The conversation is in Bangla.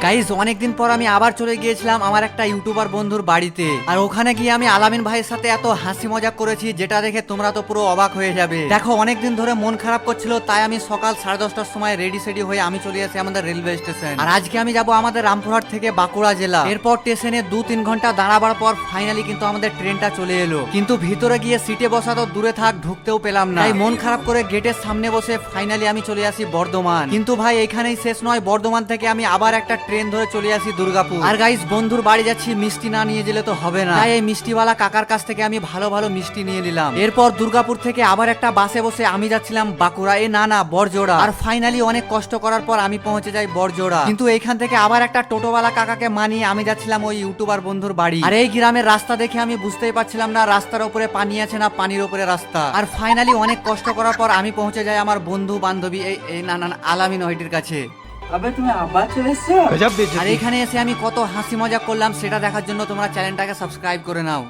গাইস অনেকদিন পর আমি আবার চলে গিয়েছিলাম আমার একটা ইউটিউবার বন্ধুর বাড়িতে। আর ওখানে গিয়ে আমি আলামিন ভাইয়ের সাথে এত হাসি মজা করেছি যেটা দেখে তোমরা তো পুরো অবাক হয়ে যাবে। দেখো অনেকদিন ধরে মন খারাপ করছিল, তাই আমি সকাল 10:30টার সময় রেডি সেডি হয়ে আমি চলে আসি আমাদের রেলওয়ে স্টেশন। আর আজকে আমি যাব আমাদের রামপুরহাট থেকে বাঁকুড়া জেলা। এরপর স্টেশনে 2-3 ঘন্টা দাঁড়াবার পর ফাইনালি কিন্তু আমাদের ট্রেনটা চলে এলো। কিন্তু ভিতরে গিয়ে সিটে বসা তো দূরে থাক, ঢুকতেও পেলাম না। তাই মন খারাপ করে গেটের সামনে বসে ফাইনালি আমি চলে আসি বর্ধমান। কিন্তু ভাই এখানেই শেষ নয়, বর্ধমান থেকে আমি আবার একটা ট্রেন ধরে চলে আসি দুর্গাপুর। আর গাইস বন্ধুর বাড়ি যাচ্ছি, মিষ্টি না নিয়ে গেলে তো হবে না, তাই এই মিষ্টিওয়ালা কাকার কাছ থেকে আমি ভালো ভালো মিষ্টি নিয়ে নিলাম। এরপর দুর্গাপুর থেকে আবার একটা বাসে বসে আমি যাচ্ছিলাম বাঁকুড়া, না বড়জোড়া। আর ফাইনালি অনেক কষ্ট করার পর আমি পৌঁছে যাই বড়জোড়া। কিন্তু এইখান থেকে আবার একটা টোটোওয়ালা কাকাকে মানিয়ে আমি যাচ্ছিলাম ওই ইউটিউবার বন্ধুর বাড়ি। আর এই গ্রামের রাস্তা দেখে আমি বুঝতেই পারছিলাম না রাস্তার উপরে পানি আছে না পানির উপরে রাস্তা। আর ফাইনালি অনেক কষ্ট করার পর আমি পৌঁছে যাই আমার বন্ধু বান্ধবী এই আলামিন ওইটির কাছে। আবে তুমি আবার চলে এসছো? আর এখানে এসে আমি কত হাসি মজা করলাম সেটা দেখার জন্য তোমরা চ্যানেলটাকে সাবস্ক্রাইব করে নাও।